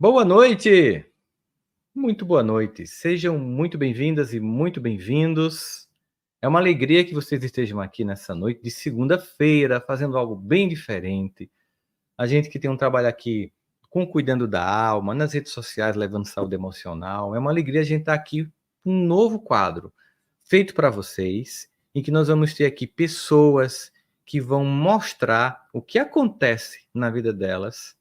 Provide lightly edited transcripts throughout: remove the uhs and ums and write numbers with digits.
Boa noite! Muito boa noite. Sejam muito bem-vindas e muito bem-vindos. É uma alegria que vocês estejam aqui nessa noite de segunda-feira, fazendo algo bem diferente. A gente que tem um trabalho aqui com cuidando da alma, nas redes sociais, levando saúde emocional. É uma alegria a gente estar aqui com um novo quadro feito para vocês, em que nós vamos ter aqui pessoas que vão mostrar o que acontece na vida delas,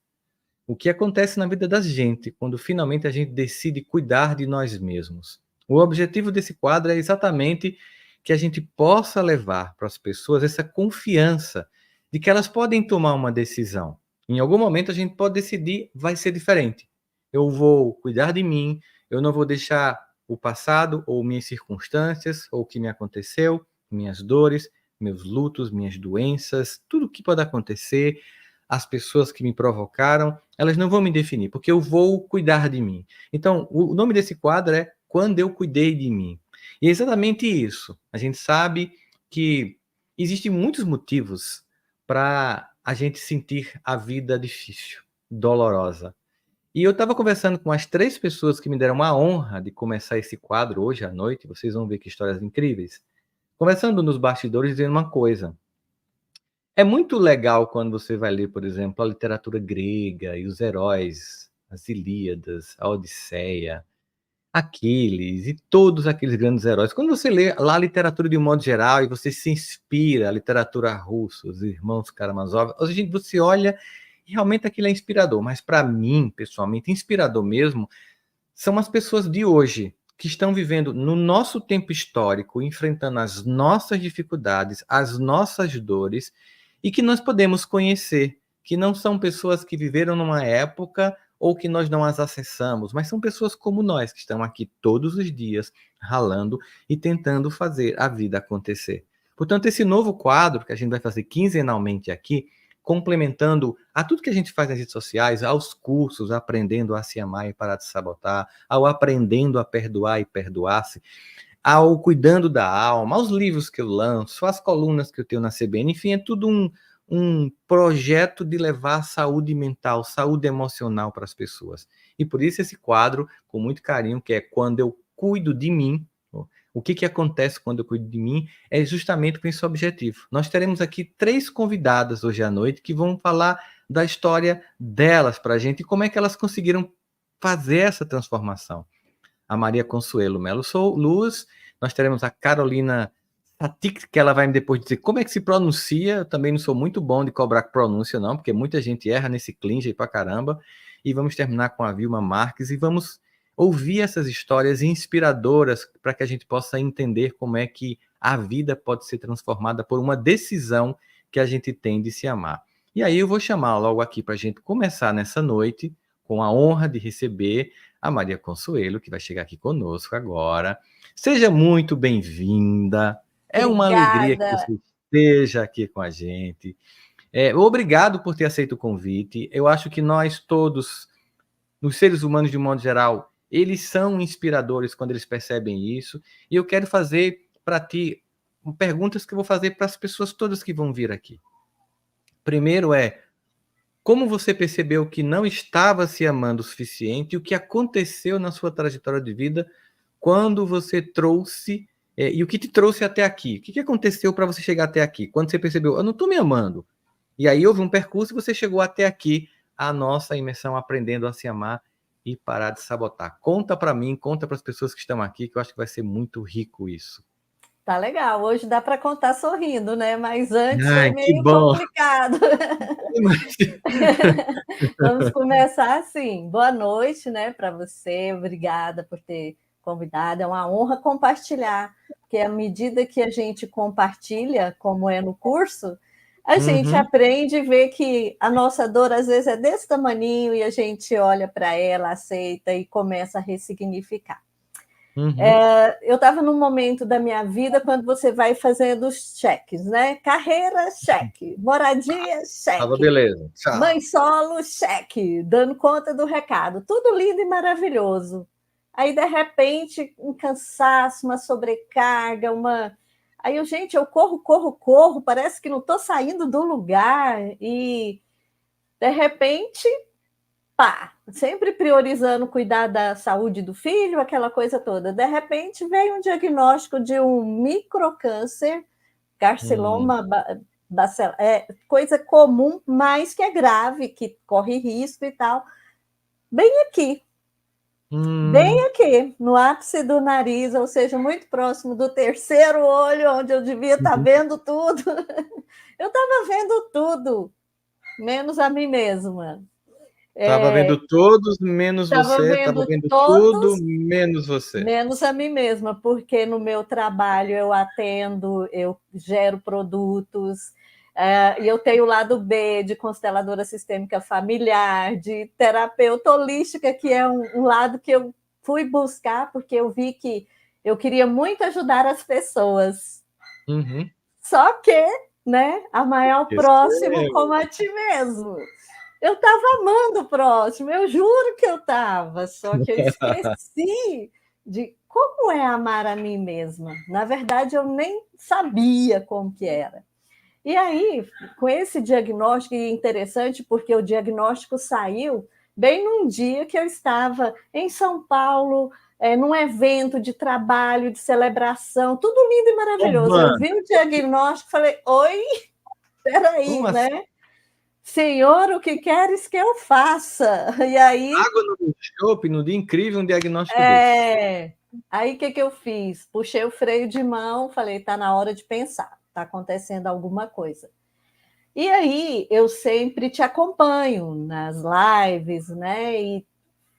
o que acontece na vida da gente quando finalmente a gente decide cuidar de nós mesmos. O objetivo desse quadro é exatamente que a gente possa levar para as pessoas essa confiança de que elas podem tomar uma decisão. Em algum momento a gente pode decidir, vai ser diferente. Eu vou cuidar de mim, eu não vou deixar o passado ou minhas circunstâncias ou o que me aconteceu, minhas dores, meus lutos, minhas doenças, tudo o que pode acontecer, as pessoas que me provocaram, elas não vão me definir, porque eu vou cuidar de mim. Então, o nome desse quadro é Quando Eu Cuidei de Mim. E é exatamente isso. A gente sabe que existem muitos motivos para a gente sentir a vida difícil, dolorosa. E eu estava conversando com as 3 pessoas que me deram a honra de começar esse quadro hoje à noite, vocês vão ver que histórias incríveis. Conversando nos bastidores, dizendo uma coisa: é muito legal quando você vai ler, por exemplo, a literatura grega e os heróis, as Ilíadas, a Odisseia, Aquiles e todos aqueles grandes heróis. Quando você lê lá a literatura de um modo geral e você se inspira, a literatura russa, os irmãos Karamazov, hoje você olha e realmente aquilo é inspirador. Mas para mim, pessoalmente, inspirador mesmo são as pessoas de hoje que estão vivendo no nosso tempo histórico, enfrentando as nossas dificuldades, as nossas dores, e que nós podemos conhecer, que não são pessoas que viveram numa época ou que nós não as acessamos, mas são pessoas como nós, que estão aqui todos os dias, ralando e tentando fazer a vida acontecer. Portanto, esse novo quadro que a gente vai fazer quinzenalmente aqui, complementando a tudo que a gente faz nas redes sociais, aos cursos, aprendendo a se amar e parar de sabotar, ao aprendendo a perdoar e perdoar-se, ao cuidando da alma, aos livros que eu lanço, às colunas que eu tenho na CBN, enfim, é tudo um projeto de levar saúde mental, saúde emocional para as pessoas. E por isso esse quadro, com muito carinho, que é Quando Eu Cuido de Mim, o que acontece quando eu cuido de mim, é justamente com esse objetivo. Nós teremos aqui 3 convidadas hoje à noite que vão falar da história delas para a gente e como é que elas conseguiram fazer essa transformação. A Maria Consuelo Melo Luz, nós teremos a Carolina Satic, que ela vai depois dizer como é que se pronuncia. Eu também não sou muito bom de cobrar pronúncia, não, porque muita gente erra nesse clinge aí pra caramba. E vamos terminar com a Vilma Marques e vamos ouvir essas histórias inspiradoras para que a gente possa entender como é que a vida pode ser transformada por uma decisão que a gente tem de se amar. E aí eu vou chamar logo aqui para a gente começar nessa noite, com a honra de receber a Maria Consuelo, que vai chegar aqui conosco agora. Seja muito bem-vinda. É uma alegria que Obrigada. você esteja aqui com a gente. Obrigado por ter aceito o convite. Eu acho que nós todos, os seres humanos de um modo geral, eles são inspiradores quando eles percebem isso. E eu quero fazer para ti perguntas que eu vou fazer para as pessoas todas que vão vir aqui. Primeiro é, como você percebeu que não estava se amando o suficiente e o que aconteceu na sua trajetória de vida quando você trouxe, e o que te trouxe até aqui? O que aconteceu para você chegar até aqui? Quando você percebeu, eu não estou me amando. E aí houve um percurso e você chegou até aqui, a nossa imersão Aprendendo a Se Amar e Parar de Sabotar. Conta para mim, conta para as pessoas que estão aqui, que eu acho que vai ser muito rico isso. Tá legal. Hoje dá para contar sorrindo, né? Mas antes foi Ai, que meio bom! complicado. Vamos começar assim. Boa noite, né, para você. Obrigada por ter convidado. É uma honra compartilhar, porque à medida que a gente compartilha, como é no curso, a gente Uhum, aprende e vê que a nossa dor às vezes é desse tamaninho e a gente olha para ela, aceita e começa a ressignificar. uhum. Eu estava num momento da minha vida quando você vai fazendo os cheques, né? Carreira, cheque. Moradia, Tava cheque. beleza. Mãe Tchau. solo, cheque. Dando conta do recado. Tudo lindo e maravilhoso. Aí, de repente, um cansaço, uma sobrecarga, uma... Aí eu, gente, eu corro, corro, corro, parece que não estou saindo do lugar. E, de repente, pá, sempre priorizando cuidar da saúde do filho, aquela coisa toda. De repente veio um diagnóstico de um microcâncer, carcinoma, coisa comum, mas que é grave, que corre risco e tal. Bem aqui, no ápice do nariz, ou seja, muito próximo do terceiro olho, onde eu devia estar vendo tudo. Eu estava vendo tudo, menos a mim mesma. Estava vendo todos, menos você. Estava vendo tudo, menos você. Menos a mim mesma, porque no meu trabalho eu atendo, eu gero produtos, e eu tenho o lado B de consteladora sistêmica familiar, de terapeuta holística, que é um lado que eu fui buscar, porque eu vi que eu queria muito ajudar as pessoas. Só que, né, amar ao próximo como a ti mesmo. Eu estava amando o próximo, eu juro que eu estava, só que eu esqueci de como é amar a mim mesma. Na verdade, eu nem sabia como que era. E aí, com esse diagnóstico, e interessante porque o diagnóstico saiu bem num dia que eu estava em São Paulo, num evento de trabalho, de celebração, tudo lindo e maravilhoso. Eu vi o diagnóstico e falei, oi, peraí, né? Senhor, o que queres que eu faça? E aí... Água no chope, no dia incrível, um diagnóstico desse. Aí, o que eu fiz? Puxei o freio de mão, falei, está na hora de pensar, está acontecendo alguma coisa. E aí, eu sempre te acompanho nas lives, né? E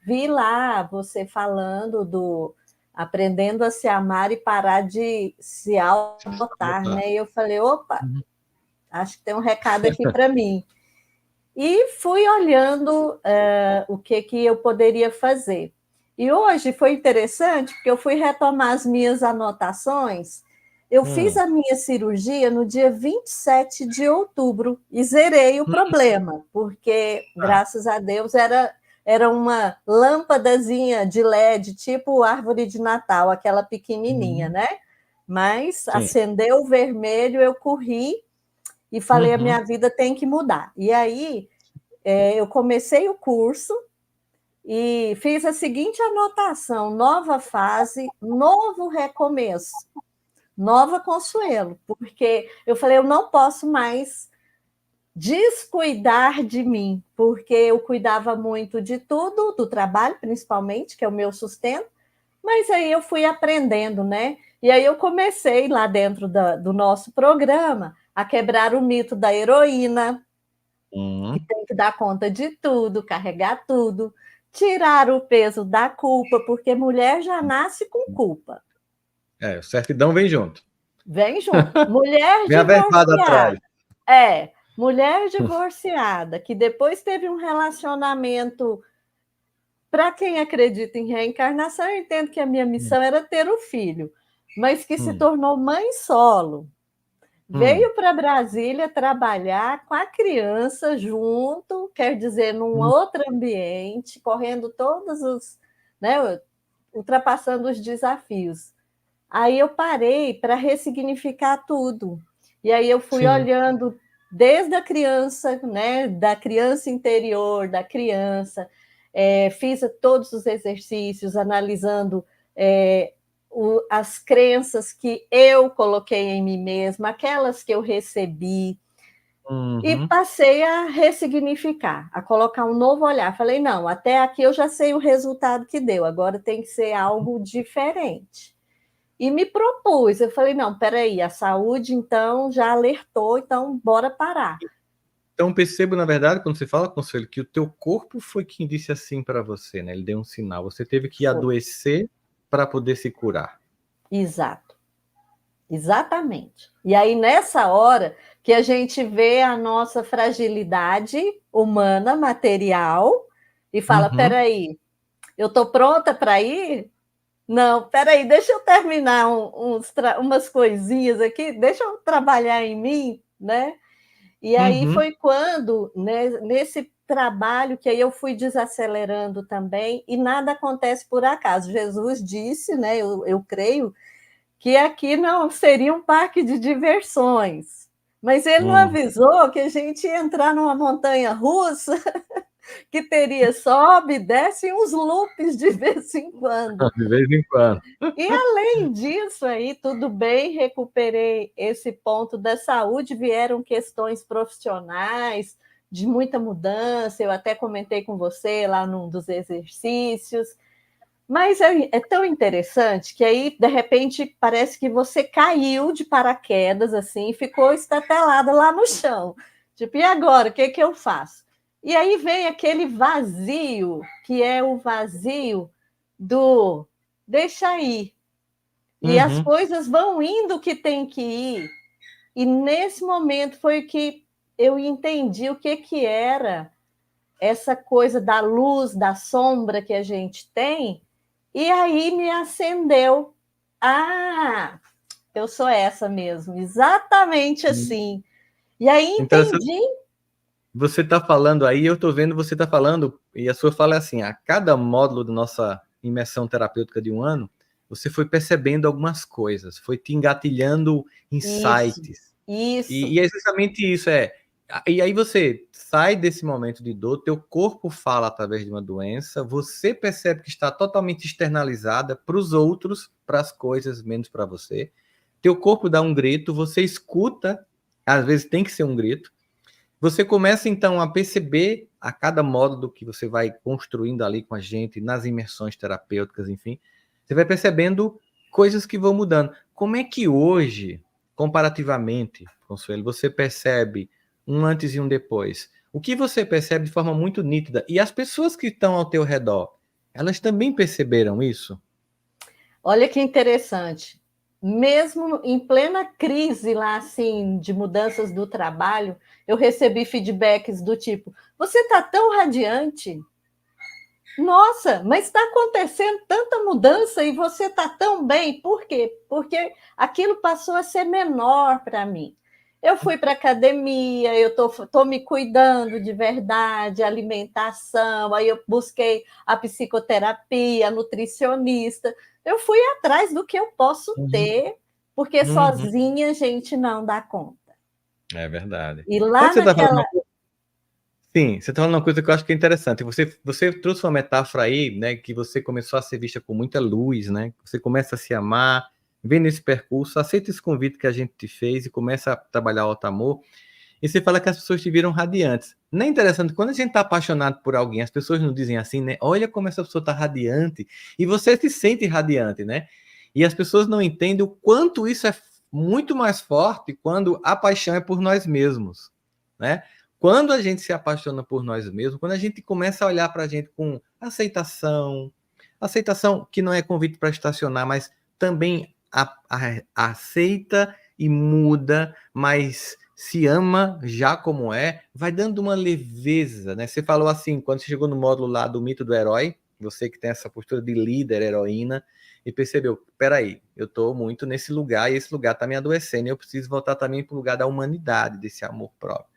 vi lá você falando do aprendendo a se amar e parar de se auto-sabotar, né? E eu falei, opa, acho que tem um recado aqui para mim. E fui olhando o que eu poderia fazer. E hoje foi interessante, porque eu fui retomar as minhas anotações. Eu fiz a minha cirurgia no dia 27 de outubro e zerei o problema, porque, graças a Deus, era uma lâmpadazinha de LED, tipo árvore de Natal, aquela pequenininha, né? Mas acendeu o vermelho, eu corri e falei, a minha vida tem que mudar. E aí, eu comecei o curso e fiz a seguinte anotação, nova fase, novo recomeço, nova Consuelo, porque eu falei, eu não posso mais descuidar de mim, porque eu cuidava muito de tudo, do trabalho, principalmente, que é o meu sustento, mas aí eu fui aprendendo, né? E aí eu comecei lá dentro do nosso programa a quebrar o mito da heroína, que tem que dar conta de tudo, carregar tudo, tirar o peso da culpa, porque mulher já nasce com culpa. O certidão vem junto. Vem junto. Mulher vem divorciada. Mulher divorciada, que depois teve um relacionamento. Para quem acredita em reencarnação, eu entendo que a minha missão era ter o filho, mas que se tornou mãe solo. Veio para Brasília trabalhar com a criança junto, quer dizer, num outro ambiente, correndo todos os, né, ultrapassando os desafios. Aí eu parei para ressignificar tudo. E aí eu fui olhando desde a criança, né, da criança interior, da criança, fiz todos os exercícios, analisando as crenças que eu coloquei em mim mesma, aquelas que eu recebi, e passei a ressignificar, a colocar um novo olhar. Falei, não, até aqui eu já sei o resultado que deu, agora tem que ser algo diferente. E me propus, eu falei, não, peraí, a saúde, então, já alertou, então, bora parar. Então, percebo, na verdade, quando você fala, Consuelo, que o teu corpo foi quem disse assim para você, né? Ele deu um sinal. Você teve que adoecer para poder se curar. Exato. Exatamente. E aí, nessa hora que a gente vê a nossa fragilidade humana, material, e fala, peraí, eu estou pronta para ir? Não, peraí, deixa eu terminar umas coisinhas aqui, deixa eu trabalhar em mim, né? E aí foi quando, né, nesse trabalho, que aí eu fui desacelerando também, e nada acontece por acaso. Jesus disse, né, eu creio, que aqui não seria um parque de diversões, mas ele não avisou que a gente ia entrar numa montanha russa que teria sobe, desce e uns loops de vez em quando. De vez em quando. E além disso aí, tudo bem, recuperei esse ponto da saúde, vieram questões profissionais, de muita mudança, eu até comentei com você lá num dos exercícios, mas é tão interessante que aí, de repente, parece que você caiu de paraquedas, assim, e ficou estatelada lá no chão. Tipo, e agora, o que que eu faço? E aí vem aquele vazio, que é o vazio do deixa ir. E as Uhum. coisas vão indo que tem que ir. E nesse momento foi que eu entendi o que que era essa coisa da luz, da sombra que a gente tem, e aí me acendeu. Ah, eu sou essa mesmo, exatamente assim. E aí Interessante. entendi Você está falando aí, eu estou vendo você está falando, e a sua fala é assim: a cada módulo da nossa imersão terapêutica de um ano, você foi percebendo algumas coisas, foi te engatilhando isso, insights. isso, E é justamente isso, e aí você sai desse momento de dor, teu corpo fala através de uma doença, você percebe que está totalmente externalizada para os outros, para as coisas, menos para você. Teu corpo dá um grito, você escuta, às vezes tem que ser um grito. Você começa então a perceber a cada módulo que você vai construindo ali com a gente, nas imersões terapêuticas, enfim, você vai percebendo coisas que vão mudando. Como é que hoje, comparativamente, Consuelo, você percebe um antes e um depois? O que você percebe de forma muito nítida? E as pessoas que estão ao teu redor, elas também perceberam isso? olha que interessante. Mesmo em plena crise lá, assim, de mudanças do trabalho, eu recebi feedbacks do tipo: você está tão radiante. Nossa, mas está acontecendo tanta mudança e você está tão bem. Por quê? Porque aquilo passou a ser menor para mim. Eu fui para a academia, eu tô me cuidando de verdade, alimentação, aí eu busquei a psicoterapia, a nutricionista. Eu fui atrás do que eu posso Uhum, ter, porque uhum. sozinha a gente não dá conta. É verdade. E Sabe lá que você está falando? naquela. Sim, você está falando uma coisa que eu acho que é interessante. Você trouxe uma metáfora aí, né, que você começou a ser vista com muita luz, né? Você começa a se amar, vem nesse percurso, aceita esse convite que a gente te fez e começa a trabalhar o auto-amor. E você fala que as pessoas te viram radiantes. Não é interessante? Quando a gente está apaixonado por alguém, as pessoas não dizem assim, né? Olha como essa pessoa está radiante. E você se sente radiante, né? E as pessoas não entendem o quanto isso é muito mais forte quando a paixão é por nós mesmos, né? Quando a gente se apaixona por nós mesmos, quando a gente começa a olhar para a gente com aceitação, aceitação que não é convite para estacionar, mas também aceita e muda, mas se ama já como é, vai dando uma leveza, né? Você falou assim, quando você chegou no módulo lá do mito do herói, você que tem essa postura de líder, heroína, e percebeu, peraí, eu estou muito nesse lugar e esse lugar está me adoecendo, e eu preciso voltar também para o lugar da humanidade, desse amor próprio.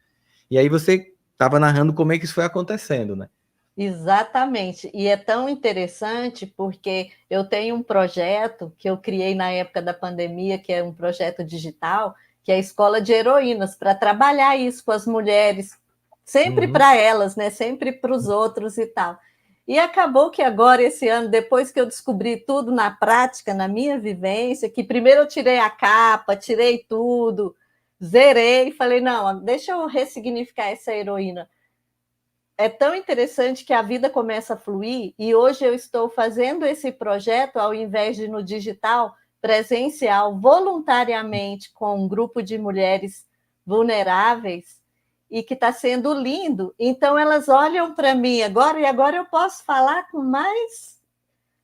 E aí você estava narrando como é que isso foi acontecendo, né? Exatamente. E é tão interessante porque eu tenho um projeto que eu criei na época da pandemia, que é um projeto digital, que é a Escola de Heroínas, para trabalhar isso com as mulheres, sempre Uhum. para elas, né? Sempre para os outros e tal. E acabou que agora, esse ano, depois que eu descobri tudo na prática, na minha vivência, que primeiro eu tirei a capa, tirei tudo, zerei, falei, não, deixa eu ressignificar essa heroína. É tão interessante que a vida começa a fluir e hoje eu estou fazendo esse projeto ao invés de no digital, presencial, voluntariamente com um grupo de mulheres vulneráveis e que está sendo lindo. Então elas olham para mim agora e agora eu posso falar com mais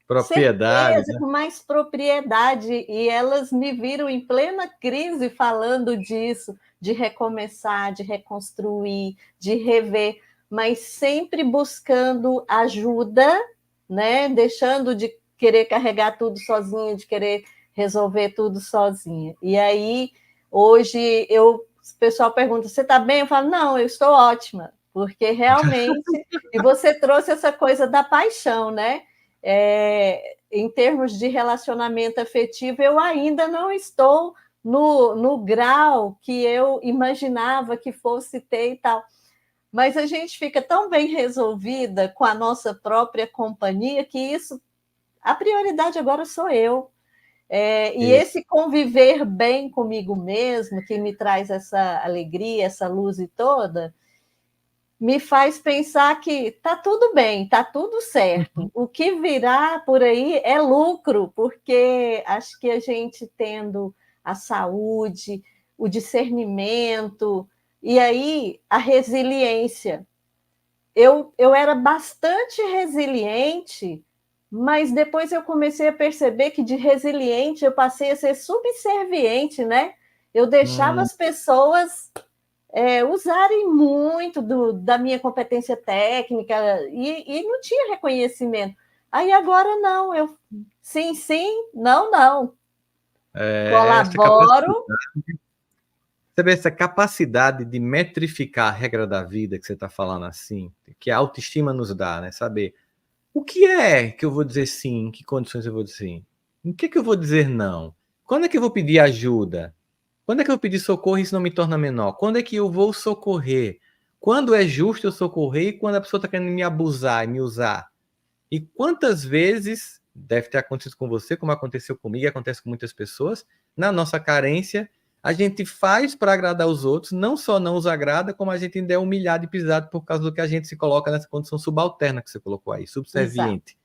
Propriedade, certeza, né? com mais propriedade e elas me viram em plena crise falando disso, de recomeçar, de reconstruir, de rever, mas sempre buscando ajuda, né? Deixando de querer carregar tudo sozinha, de querer resolver tudo sozinha. E aí, hoje, o pessoal pergunta: você está bem? Eu falo: não, eu estou ótima, porque realmente. E você trouxe essa coisa da paixão, né? Em termos de relacionamento afetivo, eu ainda não estou no grau que eu imaginava que fosse ter e tal. mas a gente fica tão bem resolvida com a nossa própria companhia que isso, a prioridade agora sou eu. E Isso. esse conviver bem comigo mesmo, que me traz essa alegria, essa luz e toda, me faz pensar que tá tudo bem, tá tudo certo. O que virá por aí é lucro, porque acho que a gente tendo a saúde, o discernimento e aí a resiliência. Eu era bastante resiliente, mas depois eu comecei a perceber que de resiliente eu passei a ser subserviente, né? Eu deixava Hum, as pessoas usarem muito da minha competência técnica e não tinha reconhecimento. Aí agora não, eu sim, sim, não, não. essa Colaboro, capacidade, você vê essa capacidade de metrificar a regra da vida que você está falando assim, que a autoestima nos dá, né? Saber o que é que eu vou dizer sim, em que condições eu vou dizer sim, em que eu vou dizer não, quando é que eu vou pedir ajuda, quando é que eu vou pedir socorro e isso não me torna menor, quando é que eu vou socorrer, quando é justo eu socorrer e quando a pessoa está querendo me abusar e me usar. E quantas vezes deve ter acontecido com você, como aconteceu comigo e acontece com muitas pessoas, na nossa carência, a gente faz para agradar os outros, não só não os agrada, como a gente ainda é humilhado e pisado por causa do que a gente se coloca nessa condição subalterna que você colocou aí, exato, subserviente.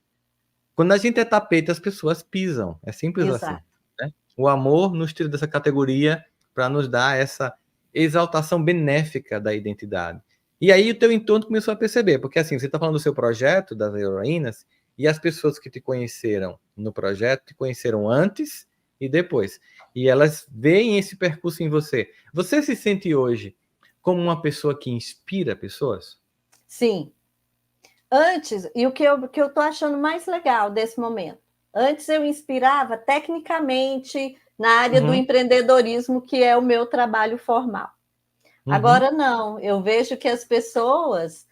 Quando a gente é tapete, as pessoas pisam. É simples assim. exato. Né? O amor nos tira dessa categoria para nos dar essa exaltação benéfica da identidade. E aí o teu entorno começou a perceber, porque assim, você está falando do seu projeto, das heroínas, e as pessoas que te conheceram no projeto te conheceram antes e depois. E elas veem esse percurso em você. Você se sente hoje como uma pessoa que inspira pessoas? Sim, antes, e o que eu estou achando mais legal desse momento, antes eu inspirava tecnicamente na área do Uhum, empreendedorismo, que é o meu trabalho formal. uhum, Agora não, eu vejo que as pessoas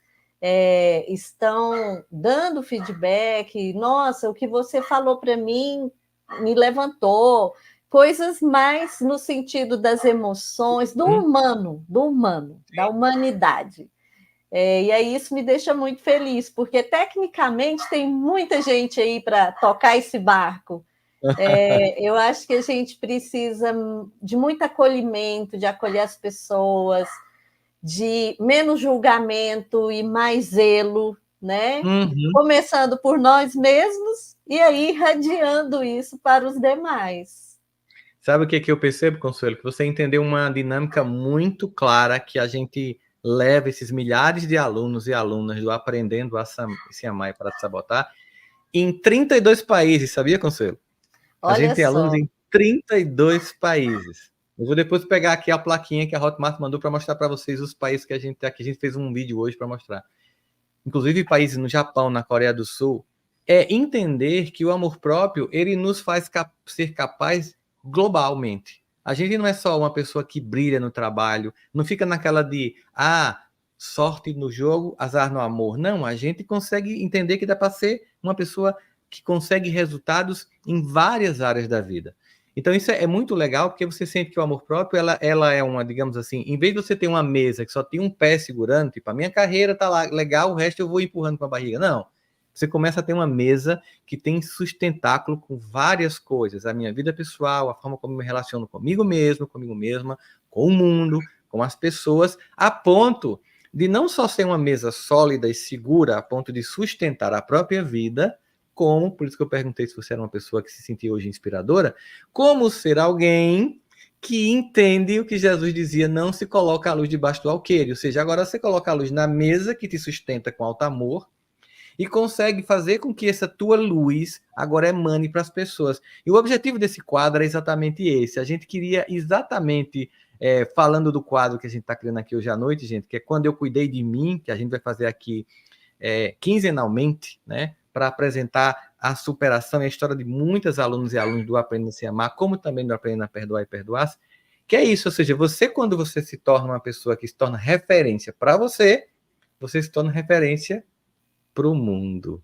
estão dando feedback. Nossa, o que você falou para mim me levantou. Coisas mais no sentido das emoções, uhum. do humano, da humanidade. E aí isso me deixa muito feliz, porque tecnicamente tem muita gente aí para tocar esse barco. Eu acho que a gente precisa de muito acolhimento, de acolher as pessoas, de menos julgamento e mais zelo, né? Uhum. Começando por nós mesmos e aí irradiando isso para os demais. Sabe o que eu percebo, Consuelo? Que você entendeu uma dinâmica muito clara que a gente leva esses milhares de alunos e alunas do Aprendendo a Se Amar e Para de Sabotar em 32 países, sabia, Consuelo? A gente Olha tem alunos só. em 32 países. Eu vou depois pegar aqui a plaquinha que a Hotmart mandou para mostrar para vocês os países que a gente tem aqui. A gente fez um vídeo hoje para mostrar. Inclusive países no Japão, na Coreia do Sul. É entender que o amor próprio, ele nos faz ser capaz globalmente. A gente não é só uma pessoa que brilha no trabalho, não fica naquela de, sorte no jogo, azar no amor. Não, a gente consegue entender que dá para ser uma pessoa que consegue resultados em várias áreas da vida. Então isso é muito legal, porque você sente que o amor próprio, ela é uma, digamos assim, em vez de você ter uma mesa que só tem um pé segurando, tipo, a minha carreira tá lá legal, o resto eu vou empurrando com a barriga. Não. Você começa a ter uma mesa que tem sustentáculo com várias coisas. A minha vida pessoal, a forma como eu me relaciono comigo mesmo, comigo mesma, com o mundo, com as pessoas, a ponto de não só ser uma mesa sólida e segura, a ponto de sustentar a própria vida, como, por isso que eu perguntei se você era uma pessoa que se sentia hoje inspiradora, como ser alguém que entende o que Jesus dizia, não se coloca a luz debaixo do alqueire, ou seja, agora você coloca a luz na mesa que te sustenta com alto amor, e consegue fazer com que essa tua luz agora emane para as pessoas. E o objetivo desse quadro é exatamente esse. A gente queria exatamente, falando do quadro que a gente está criando aqui hoje à noite, gente, que é Quando Eu Cuidei de Mim, que a gente vai fazer aqui quinzenalmente, né, para apresentar a superação e a história de muitos alunos e alunos do Aprendendo a Se Amar, como também do Aprendendo a Perdoar e Perdoar-se, que é isso, ou seja, você, quando você se torna uma pessoa que se torna referência para você, você se torna referência para o mundo.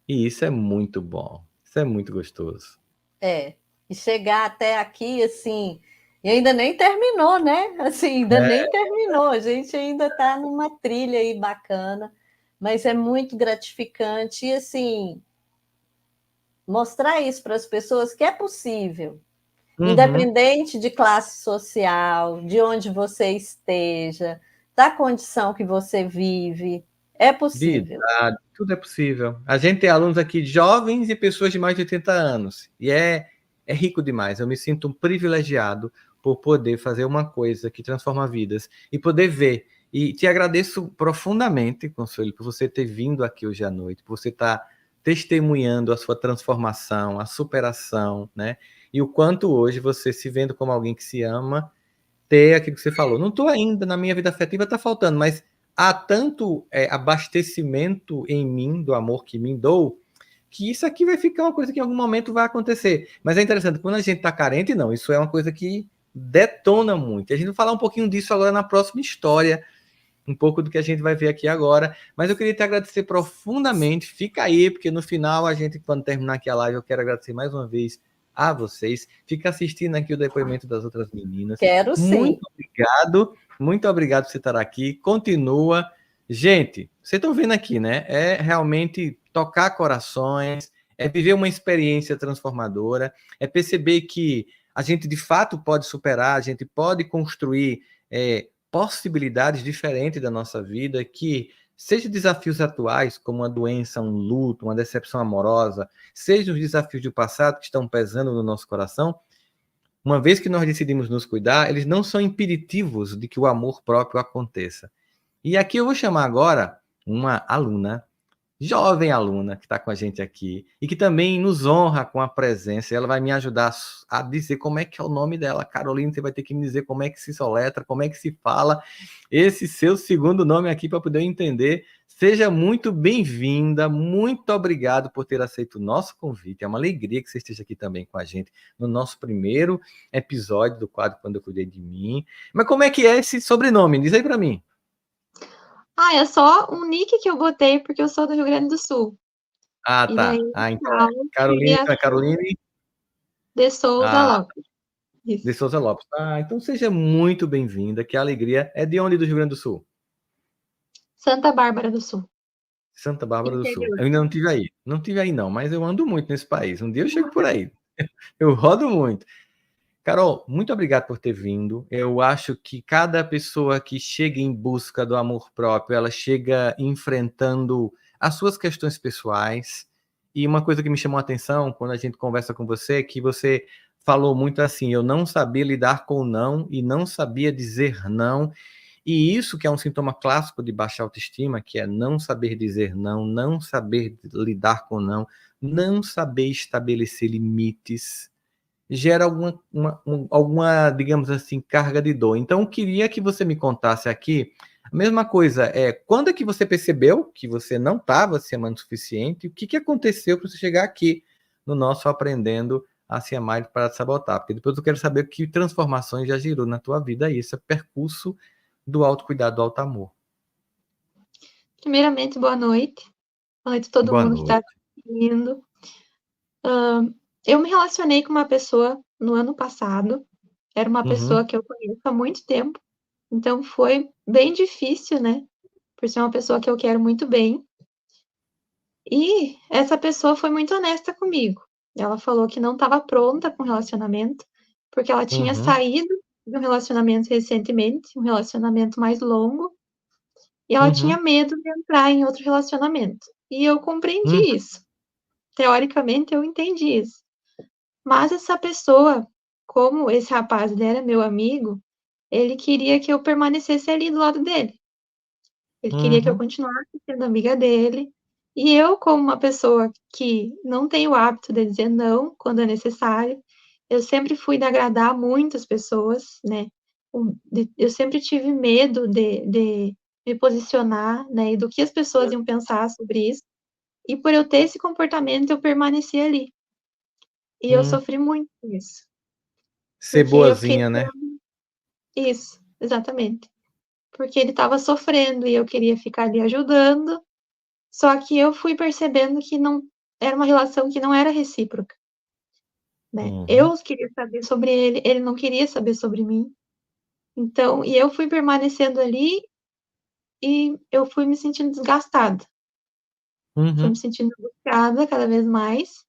E isso é muito bom, isso é muito gostoso. É. E chegar até aqui, assim, E ainda nem terminou, né? Assim, ainda É. nem terminou. A gente ainda está numa trilha aí bacana, mas é muito gratificante. E, assim, mostrar isso para as pessoas que é possível, Uhum. independente de classe social, de onde você esteja, da condição que você vive, é De possível. idade, tudo é possível. A gente tem alunos aqui jovens e pessoas de mais de 80 anos. E é rico demais. Eu me sinto um privilegiado por poder fazer uma coisa que transforma vidas e poder ver. E te agradeço profundamente, Consuelo, por você ter vindo aqui hoje à noite, por você estar testemunhando a sua transformação, a superação, né? E o quanto hoje você se vendo como alguém que se ama, ter aquilo que você falou. Não estou ainda na minha vida afetiva, está faltando, mas há tanto abastecimento em mim do amor que me dou, que isso aqui vai ficar uma coisa que em algum momento vai acontecer. Mas é interessante, quando a gente está carente, não, isso é uma coisa que detona muito. A gente vai falar um pouquinho disso agora na próxima história, um pouco do que a gente vai ver aqui agora. Mas eu queria te agradecer profundamente. Fica aí, porque no final, a gente, quando terminar aqui a live, eu quero agradecer mais uma vez a vocês. Fica assistindo aqui o depoimento das outras meninas. Quero sim. Muito obrigado por você estar aqui. Continua. Gente, vocês estão vendo aqui, né? É realmente tocar corações, é viver uma experiência transformadora, é perceber que a gente de fato pode superar, a gente pode construir possibilidades diferentes da nossa vida, que seja desafios atuais, como uma doença, um luto, uma decepção amorosa, sejam os desafios do passado que estão pesando no nosso coração, uma vez que nós decidimos nos cuidar, eles não são impeditivos de que o amor próprio aconteça. E aqui eu vou chamar agora uma aluna, jovem aluna que está com a gente aqui e que também nos honra com a presença. Ela vai me ajudar a dizer como é que é o nome dela. Carolina, você vai ter que me dizer como é que se soletra, como é que se fala esse seu segundo nome aqui para poder entender. Seja muito bem-vinda, muito obrigado por ter aceito o nosso convite. É uma alegria que você esteja aqui também com a gente no nosso primeiro episódio do quadro Quando Eu Cuidei de Mim. Mas como é que é esse sobrenome? Diz aí para mim. Ah, é só um nick que eu botei porque eu sou do Rio Grande do Sul. Ah, E daí, tá. Ah, então é tal, Carolina, queria então é Caroline de Souza ah, Lopes. de Isso. Souza Lopes. Ah, então seja muito bem-vinda, que a alegria é de onde do Rio Grande do Sul? Santa Bárbara do Sul. Santa Bárbara do Sul. Interior. Eu ainda não tive aí. Não tive aí não, mas eu ando muito nesse país. Um dia eu chego por aí. Eu rodo muito. Carol, muito obrigado por ter vindo. Eu acho que cada pessoa que chega em busca do amor próprio, ela chega enfrentando as suas questões pessoais. E uma coisa que me chamou a atenção quando a gente conversa com você é que você falou muito assim: eu não sabia lidar com o não e não sabia dizer não. E isso que é um sintoma clássico de baixa autoestima, que é não saber dizer não, não saber lidar com não, não saber estabelecer limites gera alguma, digamos assim, carga de dor. Então, eu queria que você me contasse aqui, a mesma coisa, quando é que você percebeu que você não estava se amando o suficiente? O que, que aconteceu para você chegar aqui no nosso Aprendendo a Se Amar e Parar de Sabotar? Porque depois eu quero saber que transformações já girou na tua vida e esse é percurso do autocuidado, do auto-amor. Primeiramente, boa noite. Boa noite a todo Boa mundo que está noite. assistindo. Eu me relacionei com uma pessoa no ano passado. Era uma Uhum, pessoa que eu conheço há muito tempo. Então, foi bem difícil, né? Por ser uma pessoa que eu quero muito bem. E essa pessoa foi muito honesta comigo. Ela falou que não estava pronta com o relacionamento, porque ela tinha uhum, saído de um relacionamento recentemente, um relacionamento mais longo, e ela tinha uhum, medo de entrar em outro relacionamento. E eu compreendi uhum, isso. Teoricamente, eu entendi isso. Mas essa pessoa, como esse rapaz ele era meu amigo, ele queria que eu permanecesse ali do lado dele. Ele queria que eu uhum, continuasse sendo amiga dele. E eu, como uma pessoa que não tem o hábito de dizer não quando é necessário, eu sempre fui de agradar muitas pessoas, né? Eu sempre tive medo de me posicionar, né? E do que as pessoas iam pensar sobre isso. E por eu ter esse comportamento, eu permaneci ali. E eu uhum. sofri muito com isso. Ser Porque eu fiquei boazinha, né? isso, exatamente. Porque ele estava sofrendo e eu queria ficar ali ajudando. Só que eu fui percebendo que não era uma relação que não era recíproca. né? Uhum. Eu queria saber sobre ele, ele não queria saber sobre mim. Então, e eu fui permanecendo ali e eu fui me sentindo desgastada. Fui me sentindo angustiada cada vez mais.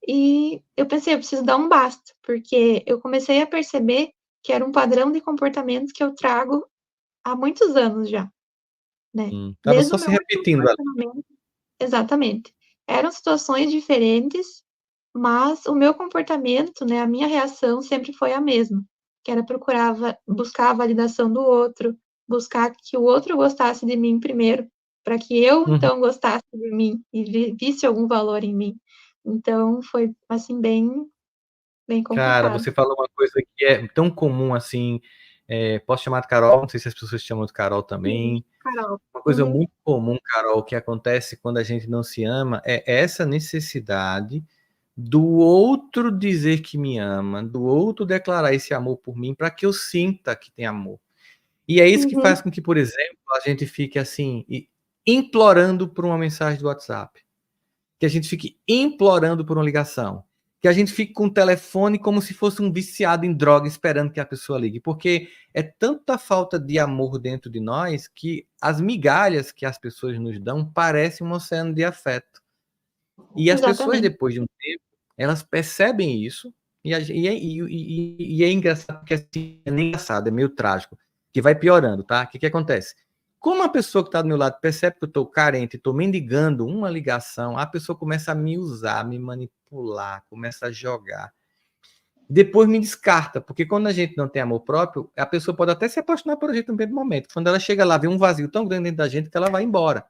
E eu pensei, eu preciso dar um basta, porque eu comecei a perceber que era um padrão de comportamento que eu trago há muitos anos já, né? Tava Desde só o se meu último repetindo ali. relacionamento. Exatamente. Eram situações diferentes, mas o meu comportamento, né, a minha reação sempre foi a mesma, que era buscar a validação do outro, buscar que o outro gostasse de mim primeiro, para que eu, então, gostasse de mim e visse algum valor em mim. Então, foi, assim, bem, bem Cara, complicado. você falou uma coisa que é tão comum assim. Posso chamar de Carol? Não sei se as pessoas chamam de Carol Sim, também. Carol. Uma coisa muito comum, Carol, que acontece quando a gente não se ama é essa necessidade do outro dizer que me ama, do outro declarar esse amor por mim para que eu sinta que tem amor. E é isso que faz com que, por exemplo, a gente fique assim, implorando por uma mensagem do WhatsApp, que a gente fique implorando por uma ligação, que a gente fique com o telefone como se fosse um viciado em droga esperando que a pessoa ligue, porque é tanta falta de amor dentro de nós que as migalhas que as pessoas nos dão parecem um oceano de afeto. E as pessoas, Exatamente. depois de um tempo, elas percebem isso, e é engraçado, porque assim, é nem engraçado, é meio trágico, que vai piorando, tá? O que acontece? Como a pessoa que está do meu lado percebe que eu estou carente, estou mendigando uma ligação, a pessoa começa a me usar, a me manipular, começa a jogar. Depois me descarta, porque quando a gente não tem amor próprio, a pessoa pode até se apaixonar por a gente no mesmo momento. Quando ela chega lá, vê um vazio tão grande dentro da gente que ela vai embora.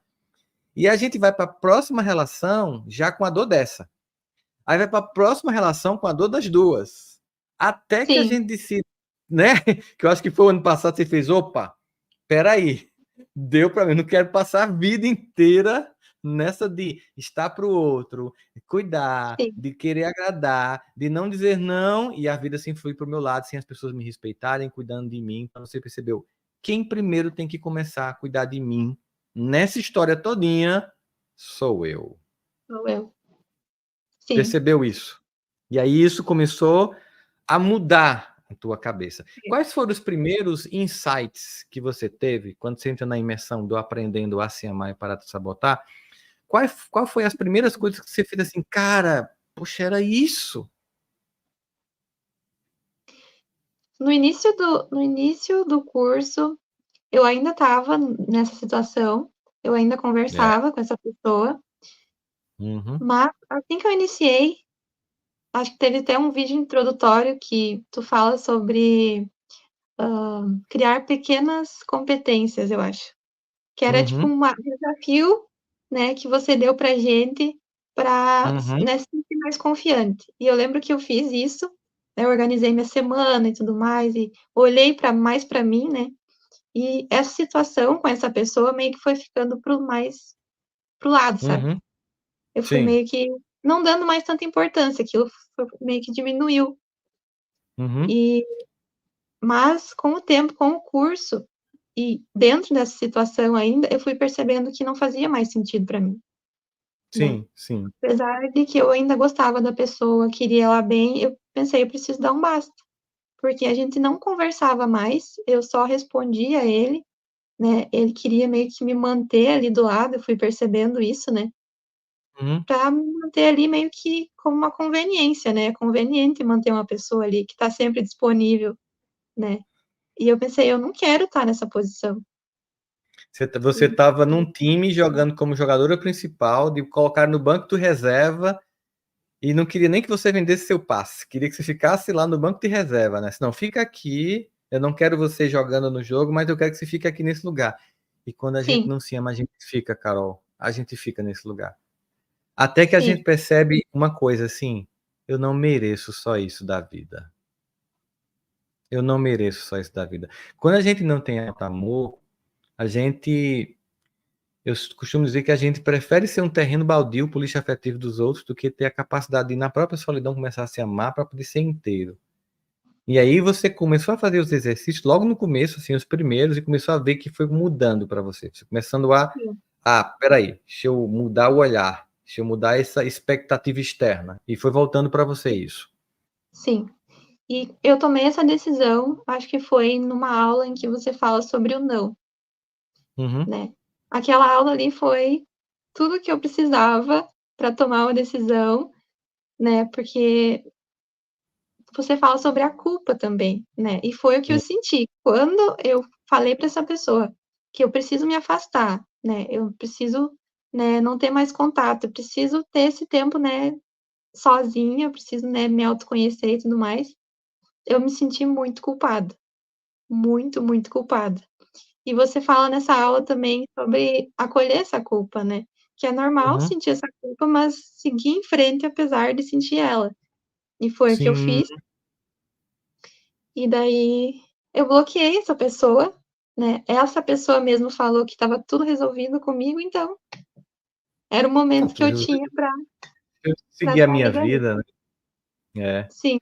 E a gente vai para a próxima relação já com a dor dessa. Aí vai para a próxima relação com a dor das duas. Até que a Sim, gente decide, né? Que eu acho que foi o ano passado, você fez, opa, peraí, deu para mim, não quero passar a vida inteira nessa de estar para o outro, cuidar, sim. de querer agradar, de não dizer não, e a vida assim flui para o meu lado, sem as pessoas me respeitarem, cuidando de mim. Então você percebeu, quem primeiro tem que começar a cuidar de mim nessa história todinha sou eu. Sou eu. Sim. Percebeu isso? E aí isso começou a mudar a tua cabeça. Quais foram os primeiros insights que você teve quando você entra na imersão do aprendendo a se amar e parar de sabotar? Qual foi as primeiras coisas que você fez assim, cara, poxa, era isso? No início do curso, eu ainda estava nessa situação, eu ainda É. conversava com essa pessoa, Uhum, mas assim que eu iniciei, acho que teve até um vídeo introdutório que tu fala sobre criar pequenas competências, eu acho. Que era tipo uhum, um desafio, né, que você deu pra gente para, uhum, né, se sentir mais confiante. E eu lembro que eu fiz isso, né, eu organizei minha semana e tudo mais, e olhei para mais para mim, né, e essa situação com essa pessoa meio que foi ficando pro lado, sabe. uhum. Eu fui Sim. meio que não dando mais tanta importância, aquilo meio que diminuiu. Uhum. E mas com o tempo, com o curso, e dentro dessa situação ainda, eu fui percebendo que não fazia mais sentido para mim, né. Sim, sim. Apesar de que eu ainda gostava da pessoa, queria ela bem, eu pensei: "Eu preciso dar um basta", porque a gente não conversava mais, eu só respondia a ele, né, ele queria meio que me manter ali do lado, eu fui percebendo isso, né, Uhum. pra me manter ali meio que como uma conveniência, né, é conveniente manter uma pessoa ali que tá sempre disponível, né. E eu pensei: "Eu não quero estar nessa posição". Você estava num time jogando como jogadora principal, de colocar no banco de reserva. E não queria nem que você vendesse seu passe, queria que você ficasse lá no banco de reserva, né? Senão, fica aqui, eu não quero você jogando no jogo, mas eu quero que você fique aqui nesse lugar. E quando a gente Sim, não se ama, a gente fica, Carol. A gente fica nesse lugar. Até que a sim, gente percebe uma coisa assim: eu não mereço só isso da vida. Eu não mereço só isso da vida. Quando a gente não tem amor, a gente. Eu costumo dizer que a gente prefere ser um terreno baldio pro lixo afetivo dos outros do que ter a capacidade de, na própria solidão, começar a se amar para poder ser inteiro. E aí você começou a fazer os exercícios logo no começo, assim, os primeiros, e começou a ver que foi mudando para você. Você começando sim. peraí, deixa eu mudar o olhar. Deixa eu mudar essa expectativa externa. E foi voltando para você isso. Sim. E eu tomei essa decisão, acho que foi numa aula em que você fala sobre o não, né? Aquela aula ali foi tudo que eu precisava para tomar uma decisão, né? Porque você fala sobre a culpa também, né? E foi o que eu senti quando eu falei para essa pessoa que eu preciso me afastar, né? Eu preciso, né, não ter mais contato, eu preciso ter esse tempo, né, sozinha, eu preciso, né, me autoconhecer e tudo mais. Eu me senti muito culpada, muito, muito culpada. E você fala nessa aula também sobre acolher essa culpa, né? Que é normal sentir essa culpa, mas seguir em frente apesar de sentir ela. E foi o que eu Sim. fiz. E daí eu bloqueei essa pessoa, né? Essa pessoa mesmo falou que estava tudo resolvido comigo, então era o momento que eu tinha para eu seguir a minha sair dali. vida, né? É. Sim.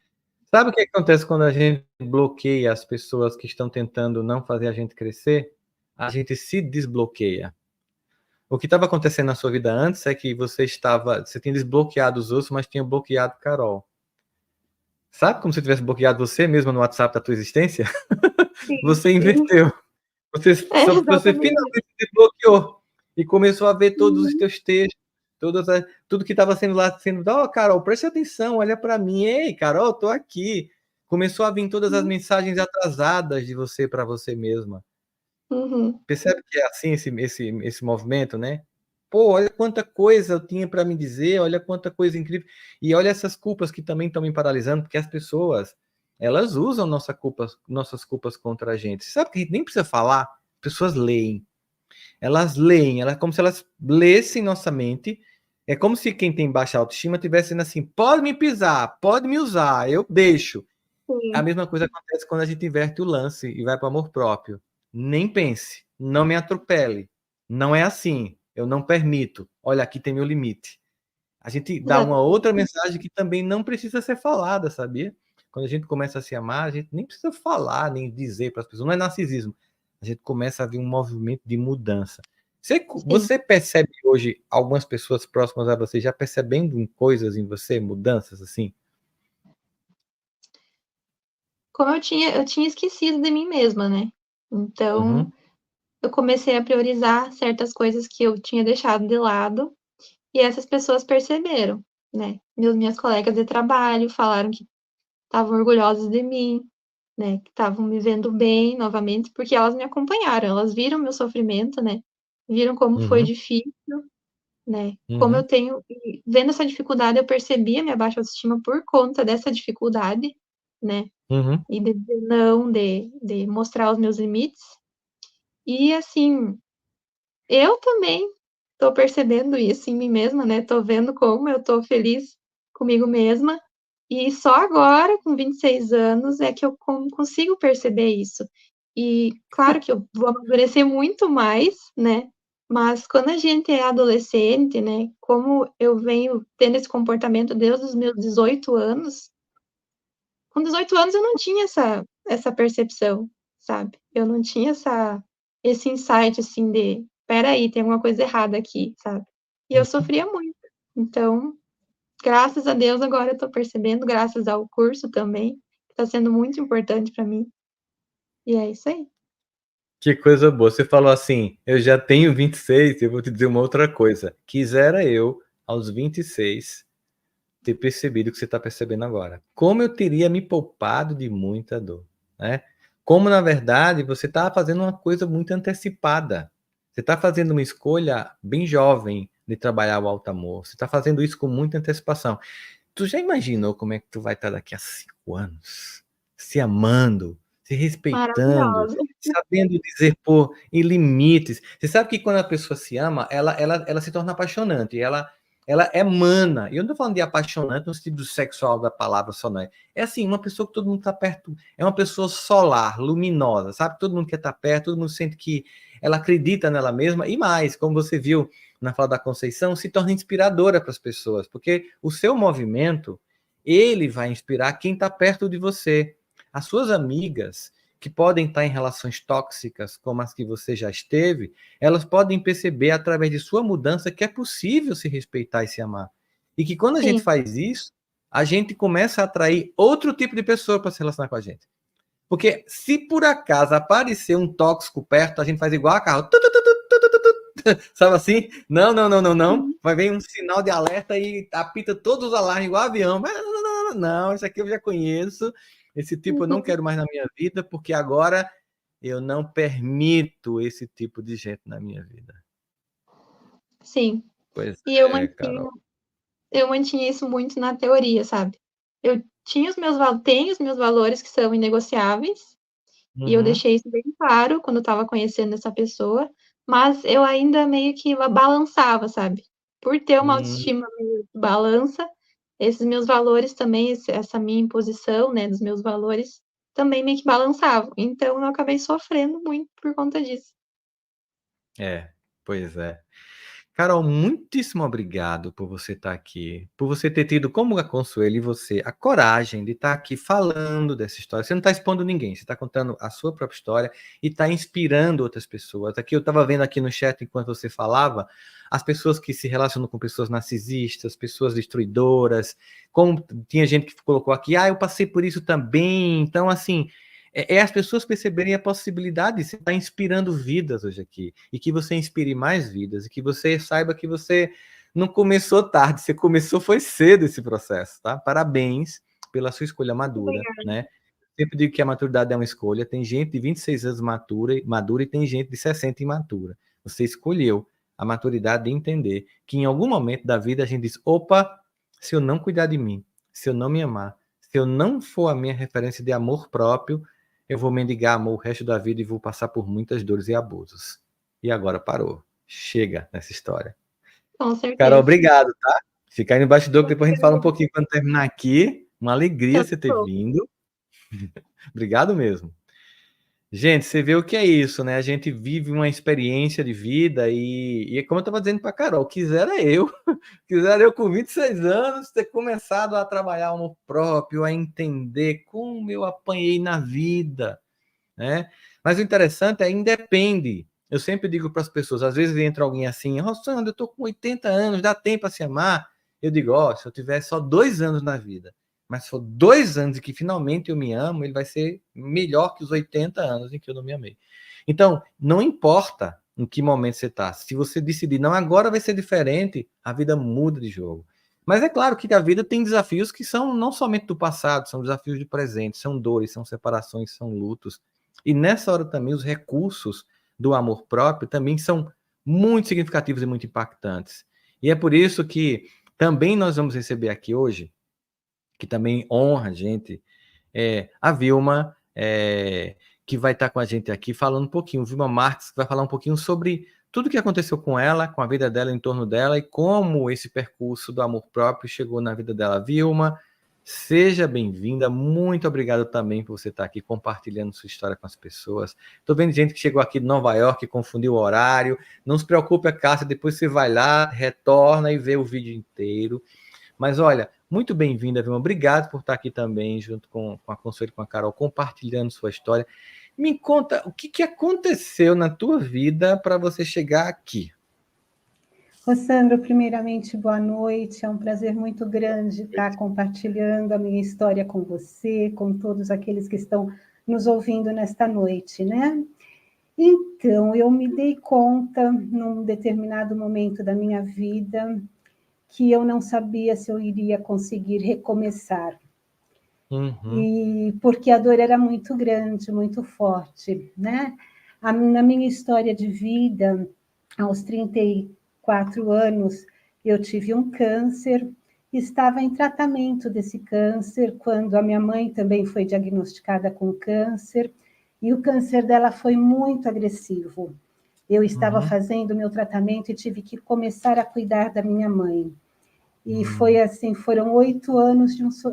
Sabe o que acontece quando a gente bloqueia as pessoas que estão tentando não fazer a gente crescer? A gente se desbloqueia. O que estava acontecendo na sua vida antes é que você tinha desbloqueado os outros, mas tinha bloqueado Carol. Sabe como se tivesse bloqueado você mesmo no WhatsApp da tua existência? Sim, Você sim. inverteu. Você Exatamente. finalmente se desbloqueou e começou a ver todos os teus textos, tudo que estava sendo lá, Carol, preste atenção, olha para mim, ei, Carol, estou aqui. Começou a vir todas as mensagens atrasadas de você para você mesma. Percebe que é assim esse movimento, né? Pô, olha quanta coisa eu tinha para me dizer, olha quanta coisa incrível. E olha essas culpas que também estão me paralisando, porque as pessoas, elas usam nossas culpas contra a gente. Sabe que a gente nem precisa falar? Pessoas leem. Elas leem, como se elas lessem nossa mente. É como se quem tem baixa autoestima estivesse dizendo assim, pode me pisar, pode me usar, eu deixo. Sim. A mesma coisa acontece quando a gente inverte o lance e vai para o amor próprio. Nem pense, não me atropele. Não é assim, eu não permito. Olha, aqui tem meu limite. A gente dá uma outra mensagem que também não precisa ser falada, sabia? Quando a gente começa a se amar, a gente nem precisa falar, nem dizer para as pessoas. Não é narcisismo. A gente começa a ver um movimento de mudança. Você percebe hoje algumas pessoas próximas a você já percebendo coisas em você, mudanças assim? Como eu tinha esquecido de mim mesma, né? Então, eu comecei a priorizar certas coisas que eu tinha deixado de lado, e essas pessoas perceberam, né? Minhas colegas de trabalho falaram que estavam orgulhosas de mim, né? Que estavam me vendo bem novamente, porque elas me acompanharam, elas viram meu sofrimento, né? Viram como foi difícil, né? Como eu tenho, vendo essa dificuldade, eu percebi a minha baixa autoestima por conta dessa dificuldade, né? E de dizer não, de mostrar os meus limites. E assim, eu também tô percebendo isso em mim mesma, né? Tô vendo como eu tô feliz comigo mesma. E só agora, com 26 anos, é que eu consigo perceber isso. E claro que eu vou amadurecer muito mais, né? Mas quando a gente é adolescente, né? Como eu venho tendo esse comportamento desde os meus 18 anos, com 18 anos eu não tinha essa percepção, sabe? Eu não tinha esse insight, assim, de: "Espera aí, tem alguma coisa errada aqui", sabe? E eu sofria muito. Então, graças a Deus, agora eu tô percebendo, graças ao curso também, que tá sendo muito importante pra mim. E é isso aí. Que coisa boa. Você falou assim, eu já tenho 26, eu vou te dizer uma outra coisa. Quisera eu, aos 26, ter percebido o que você está percebendo agora. Como eu teria me poupado de muita dor, né? Como, na verdade, você está fazendo uma coisa muito antecipada. Você está fazendo uma escolha bem jovem de trabalhar o alto amor. Você está fazendo isso com muita antecipação. Tu já imaginou como é que tu vai estar daqui a 5 anos? Se amando, se respeitando, Maravilhosa. sabendo dizer pô, em limites. Você sabe que quando a pessoa se ama, ela se torna apaixonante. Ela emana. E eu não estou falando de apaixonante no sentido sexual da palavra só, não. É assim, uma pessoa que todo mundo está perto. É uma pessoa solar, luminosa, sabe? Todo mundo quer estar perto, todo mundo sente que ela acredita nela mesma. E mais, como você viu na fala da Conceição, se torna inspiradora para as pessoas, porque o seu movimento, ele vai inspirar quem está perto de você. As suas amigas que podem estar em relações tóxicas, como as que você já esteve, elas podem perceber, através de sua mudança, que é possível se respeitar e se amar. E que quando a gente faz isso, a gente começa a atrair outro tipo de pessoa para se relacionar com a gente. Porque se por acaso aparecer um tóxico perto, a gente faz igual a carro. Sabe assim? Não. Vai vir um sinal de alerta e apita todos os alarmes igual avião. Mas não, isso aqui eu já conheço. Esse tipo eu não quero mais na minha vida, porque agora eu não permito esse tipo de gente na minha vida. Sim. Pois e Carol. eu mantinha isso muito na teoria, sabe? Eu tenho os meus valores que são inegociáveis, e eu deixei isso bem claro quando eu estava conhecendo essa pessoa, mas eu ainda meio que balançava, sabe? Por ter uma autoestima meio balança, esses meus valores também, essa minha imposição, né, dos meus valores, também meio que balançavam. Então, eu acabei sofrendo muito por conta disso. Pois é. Carol, muitíssimo obrigado por você estar aqui, por você ter tido como a Consuelo e você a coragem de estar aqui falando dessa história. Você não está expondo ninguém, você está contando a sua própria história e está inspirando outras pessoas. Aqui eu estava vendo aqui no chat, enquanto você falava, as pessoas que se relacionam com pessoas narcisistas, pessoas destruidoras, como tinha gente que colocou aqui, eu passei por isso também. Então, assim, as pessoas perceberem a possibilidade de você estar inspirando vidas hoje aqui, e que você inspire mais vidas, e que você saiba que você não começou tarde, você começou foi cedo esse processo, tá? Parabéns pela sua escolha madura, né? Sempre digo que a maturidade é uma escolha, tem gente de 26 anos madura e tem gente de 60 imatura. Você escolheu a maturidade de entender que em algum momento da vida a gente diz, opa, se eu não cuidar de mim, se eu não me amar, se eu não for a minha referência de amor próprio, eu vou mendigar amor o resto da vida e vou passar por muitas dores e abusos. E agora parou. Chega nessa história. Com certeza. Carol, obrigado, tá? Fica aí no bastidor, que depois a gente fala um pouquinho quando terminar aqui. Uma alegria você ter vindo. Obrigado mesmo. Gente, você vê o que é isso, né? A gente vive uma experiência de vida e como eu estava dizendo para a Carol, quisera eu com 26 anos ter começado a trabalhar o amor próprio, a entender como eu apanhei na vida, né? Mas o interessante é independe. Eu sempre digo para as pessoas, às vezes entra alguém assim, Rossandro, eu estou com 80 anos, dá tempo para se amar? Eu digo, se eu tiver só 2 anos na vida, mas se for 2 anos e que finalmente eu me amo, ele vai ser melhor que os 80 anos em que eu não me amei. Então, não importa em que momento você está. Se você decidir, não, agora vai ser diferente, a vida muda de jogo. Mas é claro que a vida tem desafios que são não somente do passado, são desafios do presente, são dores, são separações, são lutos. E nessa hora também os recursos do amor próprio também são muito significativos e muito impactantes. E é por isso que também nós vamos receber aqui hoje, que também honra a gente, a Vilma, que vai estar com a gente aqui falando um pouquinho, Vilma Marques, que vai falar um pouquinho sobre tudo o que aconteceu com ela, com a vida dela, em torno dela, e como esse percurso do amor próprio chegou na vida dela. Vilma, seja bem-vinda, muito obrigado também por você estar aqui compartilhando sua história com as pessoas. Estou vendo gente que chegou aqui de Nova York, confundiu o horário, não se preocupe, Cássia, depois você vai lá, retorna e vê o vídeo inteiro. Mas olha, muito bem-vinda, Vilma. Obrigado por estar aqui também, junto com a Consuelo e com a Carol, compartilhando sua história. Me conta, o que aconteceu na tua vida para você chegar aqui? Rossandro, primeiramente, boa noite. É um prazer muito grande estar compartilhando a minha história com você, com todos aqueles que estão nos ouvindo nesta noite, né? Então, eu me dei conta, num determinado momento da minha vida, que eu não sabia se eu iria conseguir recomeçar. E porque a dor era muito grande, muito forte, né? Na minha história de vida, aos 34 anos, eu tive um câncer, estava em tratamento desse câncer, quando a minha mãe também foi diagnosticada com câncer, e o câncer dela foi muito agressivo. Eu estava fazendo meu tratamento e tive que começar a cuidar da minha mãe. E foi assim, foram 8 anos,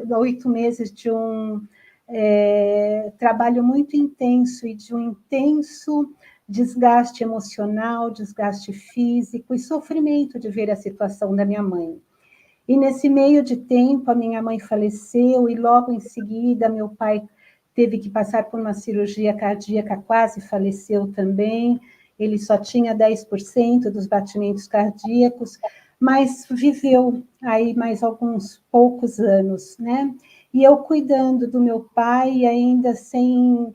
8 meses de um trabalho muito intenso e de um intenso desgaste emocional, desgaste físico e sofrimento de ver a situação da minha mãe. E nesse meio de tempo, a minha mãe faleceu e logo em seguida meu pai teve que passar por uma cirurgia cardíaca, quase faleceu também. Ele só tinha 10% dos batimentos cardíacos, mas viveu aí mais alguns poucos anos, né? E eu cuidando do meu pai, ainda sem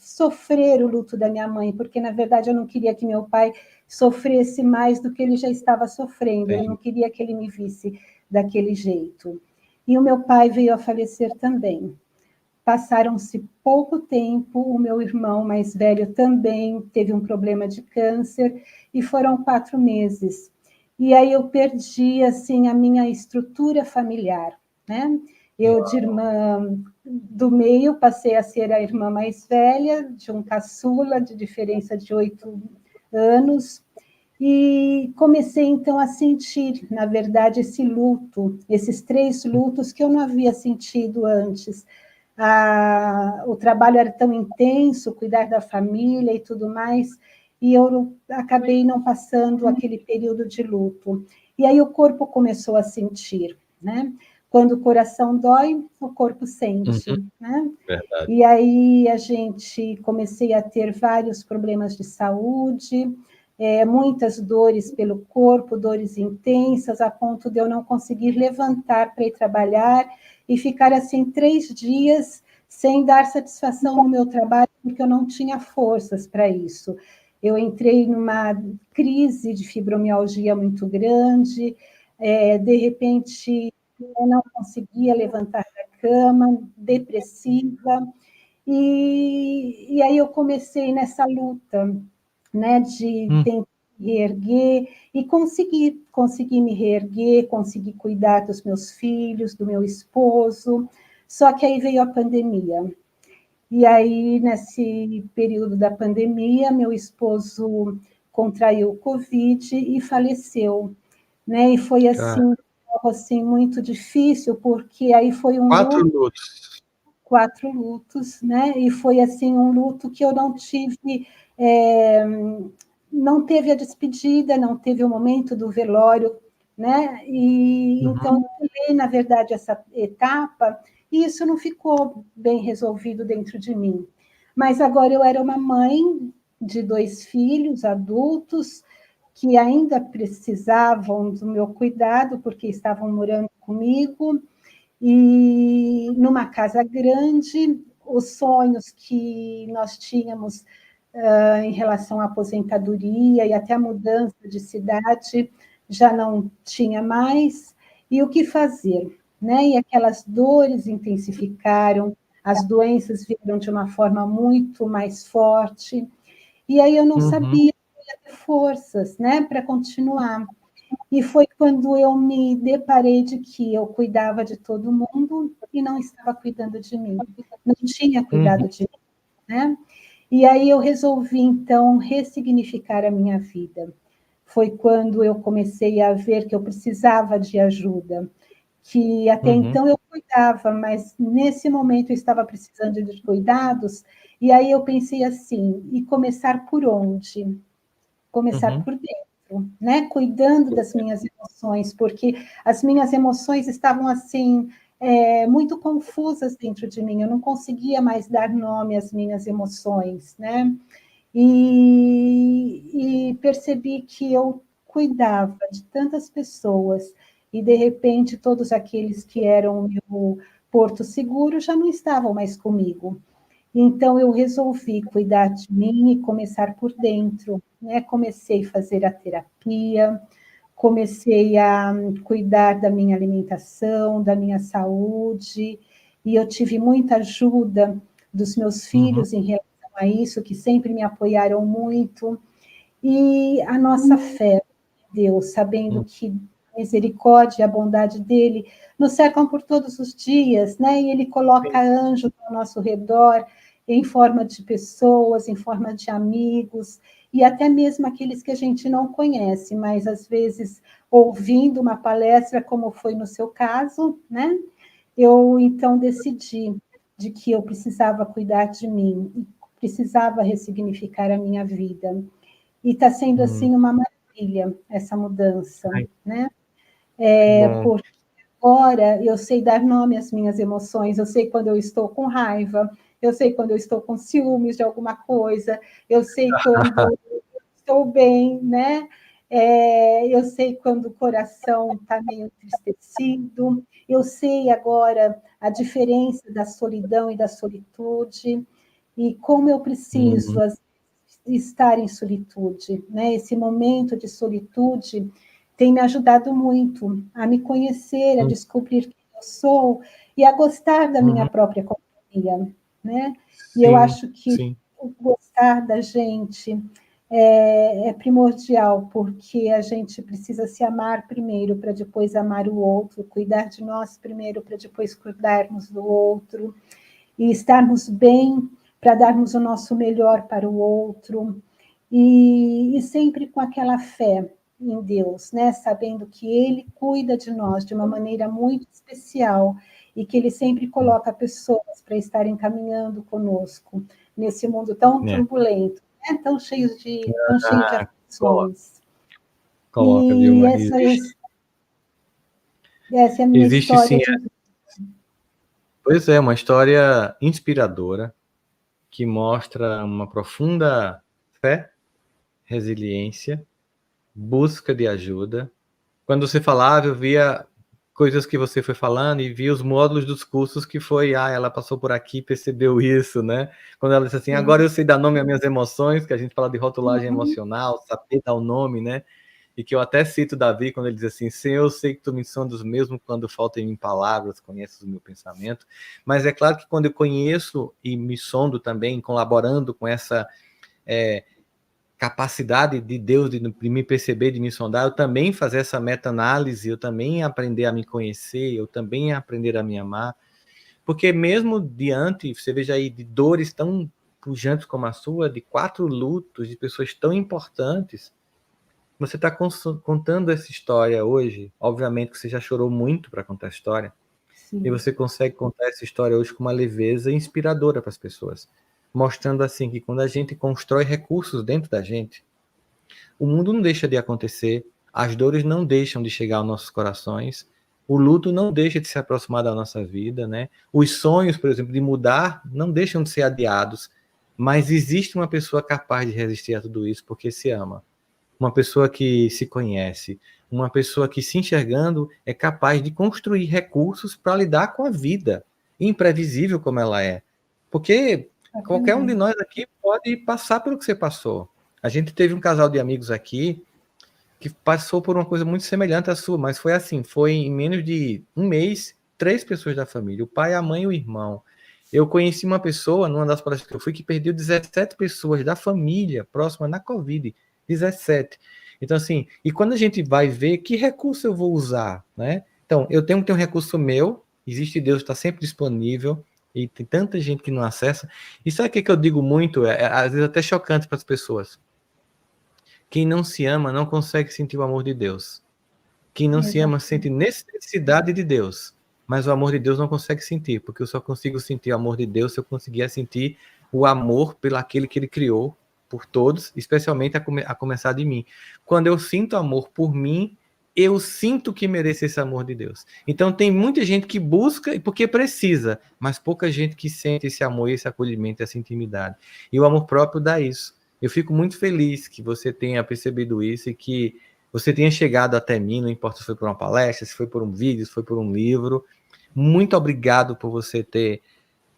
sofrer o luto da minha mãe, porque, na verdade, eu não queria que meu pai sofresse mais do que ele já estava sofrendo, eu não queria que ele me visse daquele jeito. E o meu pai veio a falecer também. Passaram-se pouco tempo, o meu irmão mais velho também teve um problema de câncer, e foram 4 meses. E aí eu perdi, assim, a minha estrutura familiar, né? Eu, de irmã do meio, passei a ser a irmã mais velha, de um caçula, de diferença de 8 anos, e comecei, então, a sentir, na verdade, esse luto, esses 3 lutos que eu não havia sentido antes. O trabalho era tão intenso, cuidar da família e tudo mais, e eu acabei não passando aquele período de luto. E aí o corpo começou a sentir, né? Quando o coração dói, o corpo sente, né? Verdade. E aí comecei a ter vários problemas de saúde, muitas dores pelo corpo, dores intensas, a ponto de eu não conseguir levantar para ir trabalhar e ficar assim 3 dias sem dar satisfação no meu trabalho, porque eu não tinha forças para isso. Eu entrei numa crise de fibromialgia muito grande, de repente eu não conseguia levantar da cama, depressiva, e aí eu comecei nessa luta, né, de tentar me reerguer, e consegui me reerguer, consegui cuidar dos meus filhos, do meu esposo, só que aí veio a pandemia. E aí, nesse período da pandemia, meu esposo contraiu o Covid e faleceu, né? E foi assim, algo assim muito difícil, porque aí foi um 4 luto, lutos. 4 lutos, né? E foi assim um luto que eu não tive, não teve a despedida, não teve o momento do velório, né? E então eu pulei, na verdade, essa etapa, e isso não ficou bem resolvido dentro de mim. Mas agora eu era uma mãe de 2 filhos adultos que ainda precisavam do meu cuidado, porque estavam morando comigo, e numa casa grande, os sonhos que nós tínhamos em relação à aposentadoria e até a mudança de cidade já não tinha mais, e o que fazer, né? E aquelas dores intensificaram, as doenças vieram de uma forma muito mais forte, e aí eu não sabia ter forças, né, para continuar. E foi quando eu me deparei de que eu cuidava de todo mundo e não estava cuidando de mim, não tinha cuidado de mim, né? E aí eu resolvi, então, ressignificar a minha vida. Foi quando eu comecei a ver que eu precisava de ajuda, que até então eu cuidava, mas nesse momento eu estava precisando de cuidados, e aí eu pensei assim, e começar por onde? Começar por dentro, né? Cuidando das minhas emoções, porque as minhas emoções estavam assim, muito confusas dentro de mim, eu não conseguia mais dar nome às minhas emoções, né? E percebi que eu cuidava de tantas pessoas, e de repente todos aqueles que eram o meu porto seguro já não estavam mais comigo. Então, eu resolvi cuidar de mim e começar por dentro, né? Comecei a fazer a terapia, comecei a cuidar da minha alimentação, da minha saúde, e eu tive muita ajuda dos meus filhos em relação a isso, que sempre me apoiaram muito, e a nossa fé em Deus, sabendo que a misericórdia e a bondade dele nos cercam por todos os dias, né? E ele coloca anjos ao nosso redor, em forma de pessoas, em forma de amigos, e até mesmo aqueles que a gente não conhece, mas às vezes ouvindo uma palestra, como foi no seu caso, né? Eu então decidi de que eu precisava cuidar de mim, precisava ressignificar a minha vida. E está sendo assim uma maravilha essa mudança, Ai, né? que bom. Porque agora eu sei dar nome às minhas emoções, eu sei quando eu estou com raiva, eu sei quando eu estou com ciúmes de alguma coisa, eu sei quando estou bem, né? Eu sei quando o coração está meio entristecido, eu sei agora a diferença da solidão e da solitude, e como eu preciso estar em solitude, né? Esse momento de solitude tem me ajudado muito a me conhecer, a descobrir quem eu sou e a gostar da minha própria companhia, né? E eu acho que o gostar da gente é primordial, porque a gente precisa se amar primeiro para depois amar o outro, cuidar de nós primeiro para depois cuidarmos do outro, e estarmos bem para darmos o nosso melhor para o outro, e sempre com aquela fé em Deus, né? Sabendo que Ele cuida de nós de uma maneira muito especial e que Ele sempre coloca pessoas para estarem caminhando conosco nesse mundo tão turbulento, né? Tão cheio de aflições. Coloca, viu, Maria? Essa é a minha Existe história. Sim, pois é, uma história inspiradora que mostra uma profunda fé, resiliência, busca de ajuda. Quando você falava, eu via coisas que você foi falando e via os módulos dos cursos que foi, ela passou por aqui, percebeu isso, né? Quando ela disse assim, agora eu sei dar nome às minhas emoções, que a gente fala de rotulagem emocional, saber dar o nome, né? E que eu até cito Davi quando ele diz assim, Senhor, eu sei que tu me sondas mesmo quando faltam em mim palavras, conheces o meu pensamento, mas é claro que quando eu conheço e me sondo também, colaborando com essa capacidade de Deus de me perceber, de me sondar, eu também fazer essa meta-análise, eu também aprender a me conhecer, eu também aprender a me amar, porque mesmo diante, você veja aí, de dores tão pujantes como a sua, de 4 lutos, de pessoas tão importantes, você está contando essa história hoje, obviamente que você já chorou muito para contar a história, e você consegue contar essa história hoje com uma leveza inspiradora para as pessoas, mostrando assim que quando a gente constrói recursos dentro da gente, o mundo não deixa de acontecer, as dores não deixam de chegar aos nossos corações, o luto não deixa de se aproximar da nossa vida, né? Os sonhos, por exemplo, de mudar não deixam de ser adiados, mas existe uma pessoa capaz de resistir a tudo isso porque se ama. Uma pessoa que se conhece, uma pessoa que, se enxergando, é capaz de construir recursos para lidar com a vida, imprevisível como ela é. Porque qualquer um de nós aqui pode passar pelo que você passou. A gente teve um casal de amigos aqui que passou por uma coisa muito semelhante à sua, mas foi assim, foi em menos de um mês, 3 pessoas da família, o pai, a mãe e o irmão. Eu conheci uma pessoa, numa das palestras que eu fui, que perdeu 17 pessoas da família próxima na Covid. 17. Então, assim, e quando a gente vai ver que recurso eu vou usar, né? Então, eu tenho que ter um recurso meu, existe Deus, está sempre disponível, e tem tanta gente que não acessa. E sabe o que eu digo muito? Às vezes até chocante para as pessoas. Quem não se ama não consegue sentir o amor de Deus. Quem não se ama sente necessidade de Deus, mas o amor de Deus não consegue sentir, porque eu só consigo sentir o amor de Deus se eu conseguir sentir o amor pelo aquele que Ele criou, por todos, especialmente a começar de mim. Quando eu sinto amor por mim, eu sinto que mereço esse amor de Deus. Então tem muita gente que busca porque precisa, mas pouca gente que sente esse amor, esse acolhimento, essa intimidade. E o amor próprio dá isso. Eu fico muito feliz que você tenha percebido isso e que você tenha chegado até mim, não importa se foi por uma palestra, se foi por um vídeo, se foi por um livro. Muito obrigado por você ter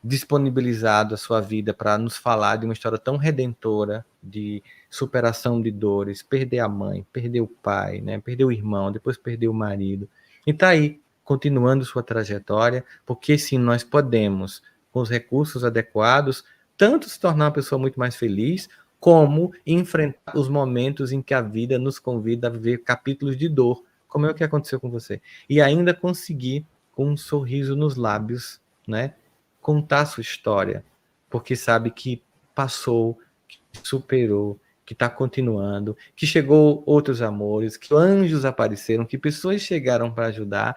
disponibilizado a sua vida para nos falar de uma história tão redentora, de superação de dores, perder a mãe, perder o pai, né? Perder o irmão, depois perder o marido. E tá aí, continuando sua trajetória, porque sim, nós podemos, com os recursos adequados, tanto se tornar uma pessoa muito mais feliz, como enfrentar os momentos em que a vida nos convida a viver capítulos de dor, como é o que aconteceu com você. E ainda conseguir, com um sorriso nos lábios, né? Contar a sua história, porque sabe que passou, que superou, que está continuando, que chegou outros amores, que anjos apareceram, que pessoas chegaram para ajudar,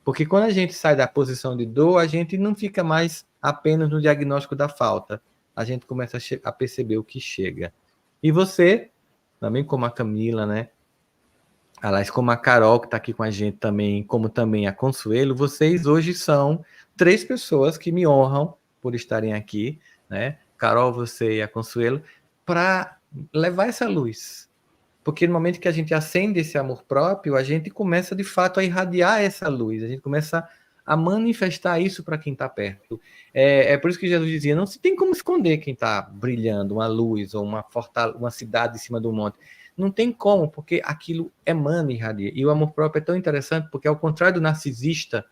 porque quando a gente sai da posição de dor, a gente não fica mais apenas no diagnóstico da falta, a gente começa a perceber o que chega. E você, também como a Camila, né, Aliás, como a Carol, que está aqui com a gente também, como também a Consuelo, vocês hoje são 3 pessoas que me honram por estarem aqui, né? Carol, você e a Consuelo, para levar essa luz. Porque no momento que a gente acende esse amor próprio, a gente começa de fato a irradiar essa luz, a gente começa a manifestar isso para quem está perto. É por isso que Jesus dizia, não se tem como esconder quem está brilhando, uma luz ou uma cidade em cima do monte. Não tem como, porque aquilo emana e irradia. E o amor próprio é tão interessante, porque ao contrário do narcisista,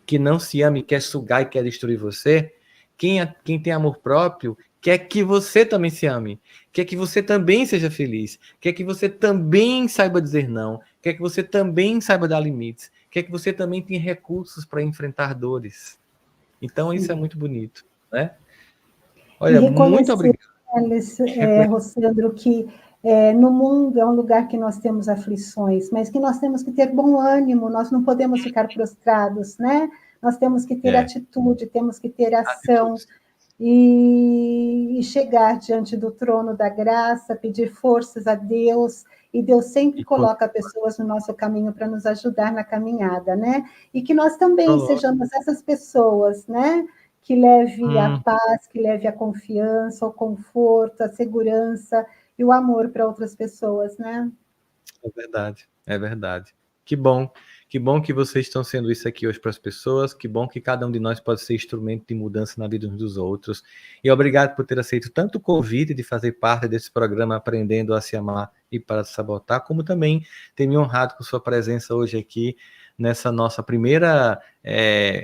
que não se ama e quer sugar e quer destruir você, quem tem amor próprio quer que você também se ame, quer que você também seja feliz, quer que você também saiba dizer não, quer que você também saiba dar limites, quer que você também tenha recursos para enfrentar dores. Então, isso é muito bonito, né? Olha, muito obrigado. Rossandro, que no mundo é um lugar que nós temos aflições, mas que nós temos que ter bom ânimo, nós não podemos ficar prostrados, né? Nós temos que ter atitude, temos que ter ação e chegar diante do trono da graça, pedir forças a Deus, e Deus sempre coloca pessoas no nosso caminho para nos ajudar na caminhada, né? E que nós também sejamos essas pessoas, né? Que leve a paz, que leve a confiança, o conforto, a segurança e o amor para outras pessoas, né? É verdade, é verdade. Que bom que vocês estão sendo isso aqui hoje para as pessoas, que bom que cada um de nós pode ser instrumento de mudança na vida uns dos outros. E obrigado por ter aceito tanto o convite de fazer parte desse programa Aprendendo a Se Amar e para se Sabotar, como também ter me honrado com sua presença hoje aqui nessa nossa primeira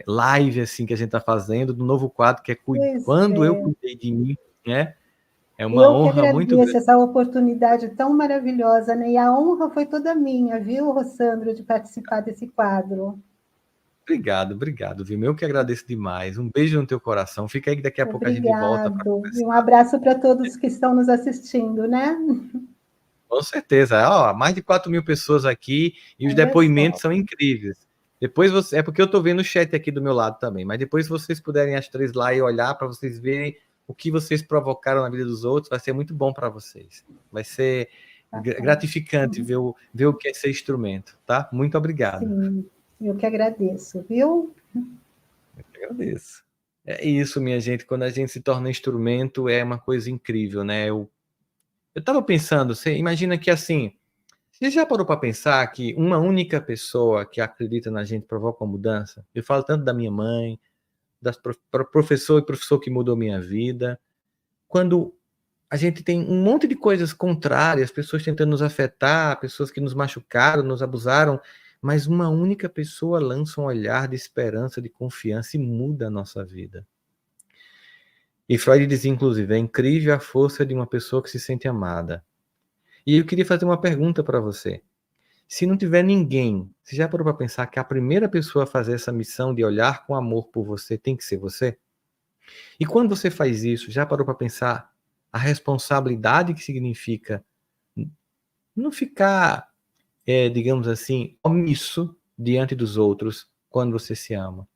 live assim que a gente está fazendo, do novo quadro que é Quando Eu Cuidei de Mim, né? É uma honra muito grande. Essa oportunidade tão maravilhosa, né? E a honra foi toda minha, viu, Rossandro, de participar desse quadro. Obrigado, viu? Eu que agradeço demais. Um beijo no teu coração. Fica aí que daqui a pouco a gente volta para conversar. E um abraço para todos que estão nos assistindo, né? Com certeza. Ó, mais de 4.000 pessoas aqui e os depoimentos são incríveis. Depois é porque eu estou vendo o chat aqui do meu lado também, mas depois se vocês puderem as 3 lá e olhar para vocês verem o que vocês provocaram na vida dos outros, vai ser muito bom para vocês. Vai ser gratificante ver o que é ser instrumento, tá? Muito obrigado. Sim, eu que agradeço, viu? Eu que agradeço. É isso, minha gente, quando a gente se torna instrumento, é uma coisa incrível, né? Eu estava pensando, você imagina que assim, você já parou para pensar que uma única pessoa que acredita na gente provoca uma mudança? Eu falo tanto da minha mãe, professor e professor que mudou minha vida. Quando a gente tem um monte de coisas contrárias, pessoas tentando nos afetar, pessoas que nos machucaram, nos abusaram, mas uma única pessoa lança um olhar de esperança, de confiança e muda a nossa vida. E Freud diz, inclusive, é incrível a força de uma pessoa que se sente amada. E eu queria fazer uma pergunta para você. Se não tiver ninguém, você já parou para pensar que a primeira pessoa a fazer essa missão de olhar com amor por você tem que ser você? E quando você faz isso, já parou para pensar a responsabilidade que significa não ficar, digamos assim, omisso diante dos outros quando você se ama?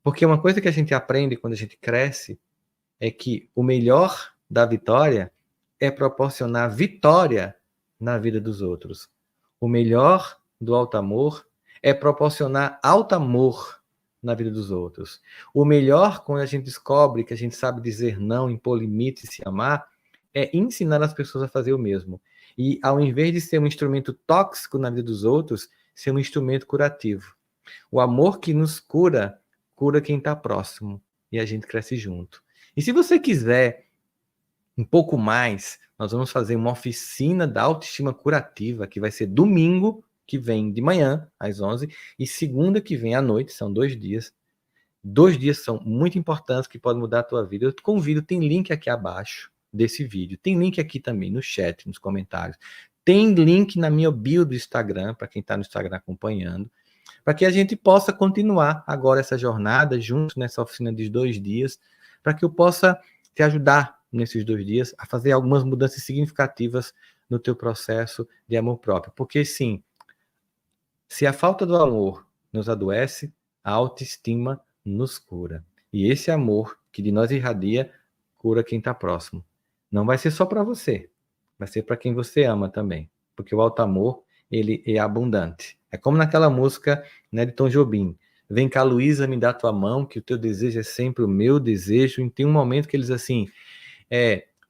Porque uma coisa que a gente aprende quando a gente cresce é que o melhor da vitória é proporcionar vitória na vida dos outros. O melhor do alto amor é proporcionar alto amor na vida dos outros. O melhor, quando a gente descobre que a gente sabe dizer não, impor limites e se amar, é ensinar as pessoas a fazer o mesmo. E ao invés de ser um instrumento tóxico na vida dos outros, ser um instrumento curativo. O amor que nos cura, cura quem está próximo. E a gente cresce junto. E se você quiser um pouco mais, nós vamos fazer uma oficina da autoestima curativa, que vai ser domingo que vem de manhã, às 11, e segunda que vem à noite, são 2 dias. 2 dias são muito importantes que podem mudar a tua vida. Eu te convido, tem link aqui abaixo desse vídeo, tem link aqui também no chat, nos comentários. Tem link na minha bio do Instagram, para quem está no Instagram acompanhando, para que a gente possa continuar agora essa jornada juntos nessa oficina de 2 dias, para que eu possa te ajudar nesses 2 dias a fazer algumas mudanças significativas no teu processo de amor próprio. Porque sim, se a falta do amor nos adoece, a autoestima nos cura. E esse amor que de nós irradia, cura quem está próximo. Não vai ser só para você, vai ser para quem você ama também. Porque o alto amor ele é abundante. É como naquela música, né, de Tom Jobim. Vem cá, Luísa, me dá tua mão, que o teu desejo é sempre o meu desejo. E tem um momento que eles assim,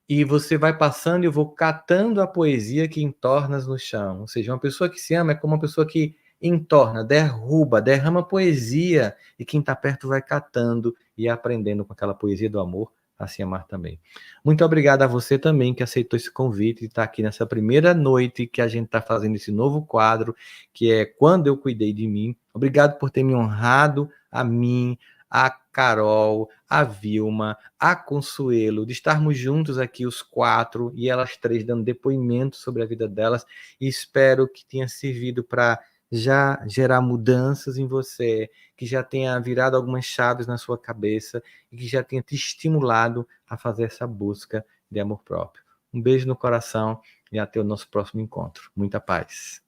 e você vai passando e eu vou catando a poesia que entornas no chão. Ou seja, uma pessoa que se ama é como uma pessoa que entorna, derrama poesia, e quem está perto vai catando e aprendendo com aquela poesia do amor a se amar também. Muito obrigado a você também que aceitou esse convite e está aqui nessa primeira noite que a gente está fazendo esse novo quadro, que é Quando Eu Cuidei de Mim. Obrigado por ter me honrado, a mim, a Carol, a Vilma, a Consuelo, de estarmos juntos aqui os 4 e elas 3 dando depoimento sobre a vida delas, e espero que tenha servido para já gerar mudanças em você, que já tenha virado algumas chaves na sua cabeça e que já tenha te estimulado a fazer essa busca de amor próprio. Um beijo no coração e até o nosso próximo encontro. Muita paz.